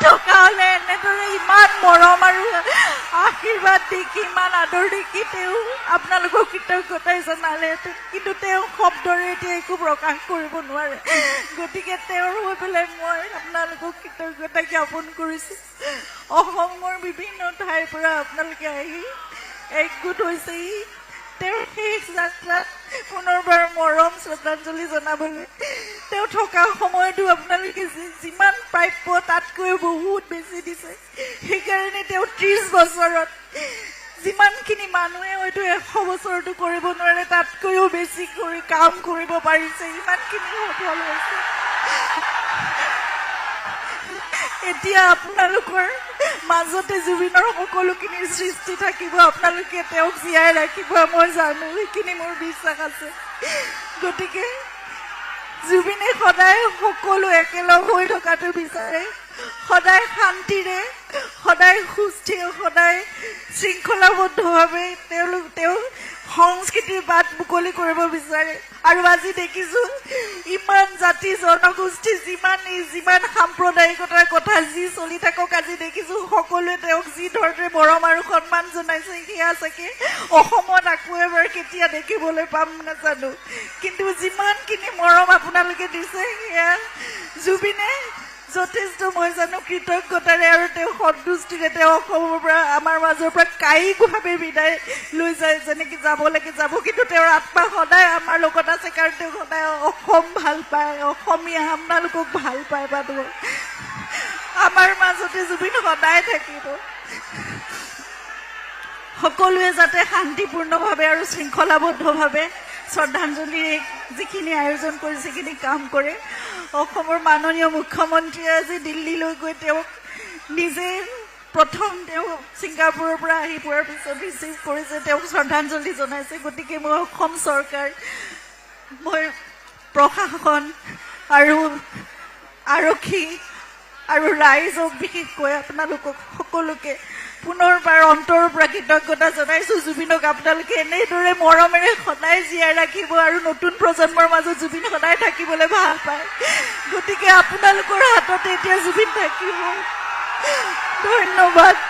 থকা হলে এনেদৰে ইমান মৰম আৰু আশীৰ্বাদ দেখি ইমান আদৰ দেখি তেওঁ আপোনালোকক কৃতজ্ঞতাই জনালেহেঁতেন, কিন্তু তেওঁ শব্দৰে এতিয়া একো প্ৰকাশ কৰিব নোৱাৰে। গতিকে তেওঁৰ হৈ পেলাই মই আপোনালোকক কৃতজ্ঞতা জ্ঞাপন কৰিছোঁ। অসমৰ বিভিন্ন ঠাইৰ পৰা আপোনালোকে আহি একগোট হৈছেহি তেওঁৰ শেষ যাত্ৰাত পুনৰবাৰ মৰম শ্ৰদ্ধাঞ্জলি জনাবলৈ। তেওঁ থকা সময়তো আপোনালোকে যিমান প্ৰাপ্য তাতকৈ বহুত বেছি দিছে। সেইকাৰণে তেওঁ 30 বছৰত যিমানখিনি মানুহে হয়তো 100 বছৰতো কৰিব নোৱাৰে তাতকৈও বেছি কৰি কাম কৰিব পাৰিছে, ইমানখিনি সফল হৈছে। এতিয়া আপোনালোকৰ মাজতে জুবিনৰ সকলোখিনি সৃষ্টি থাকিব, আপোনালোকে তেওঁক জীয়াই ৰাখিব মই জানো, সেইখিনি মোৰ বিশ্বাস আছে। গতিকে জুবিনে সদায় সকলো একেলগ হৈ থকাটো বিচাৰে, সদায় শান্তিৰে, সদায় সুস্থিৰ, সদায় শৃংখলাবদ্ধভাৱে তেওঁ সংস্কৃতিৰ বাট মুকলি কৰিব বিচাৰে। আৰু আজি দেখিছোঁ ইমান জাতি জনগোষ্ঠী যিমান সাম্প্ৰদায়িকতাৰ কথা যি চলি থাকক, আজি দেখিছোঁ সকলোৱে তেওঁক যি ধৰণে মৰম আৰু সন্মান জনাইছে, সেয়া চাগে অসমত আকৌ এবাৰ কেতিয়া দেখিবলৈ পাম নাজানো। কিন্তু যিমানখিনি মৰম আপোনালোকে দিছে সেয়া জুবিনে যথেষ্ট মই জানো কৃতজ্ঞতাৰে আৰু তেওঁ সন্তুষ্টিৰে তেওঁ অসমৰ পৰা আমাৰ মাজৰ পৰা কায়িকভাৱে বিদায় লৈ যায়, যেনেকৈ যাব লাগে যাব, কিন্তু তেওঁৰ আত্মা সদায় আমাৰ লগত আছে, কাৰণ তেওঁ সদায় অসম ভাল পায়, অসমীয়া আপোনালোকক ভাল পায় বাৰু। আমাৰ মাজতে জুবিন সদায় থাকিব। সকলোৱে যাতে শান্তিপূৰ্ণভাৱে আৰু শৃংখলাবদ্ধভাৱে শ্ৰদ্ধাঞ্জলি যিখিনি আয়োজন কৰিছে সেইখিনি কাম কৰে। অসমৰ মাননীয় মুখ্যমন্ত্ৰীয়ে আজি দিল্লীলৈ গৈ তেওঁক নিজে প্ৰথম তেওঁ ছিংগাপুৰৰ পৰা আহি পোৱাৰ পিছত ৰিচিভ কৰিছে, তেওঁক শ্ৰদ্ধাঞ্জলি জনাইছে। গতিকে মই অসম চৰকাৰ, মই প্ৰশাসন আৰু আৰক্ষী আৰু ৰাইজক বিশেষকৈ আপোনালোকক সকলোকে পুনৰবাৰ অন্তৰৰ পৰা কৃতজ্ঞতা জনাইছোঁ। জুবিনক আপোনালোকে এনেদৰে মৰমেৰে সদায় জীয়াই ৰাখিব আৰু নতুন প্ৰজন্মৰ মাজত জুবিন সদায় থাকিবলৈ ভাল পায়। গতিকে আপোনালোকৰ হাততে এতিয়া জুবিন থাকিব। ধন্যবাদ।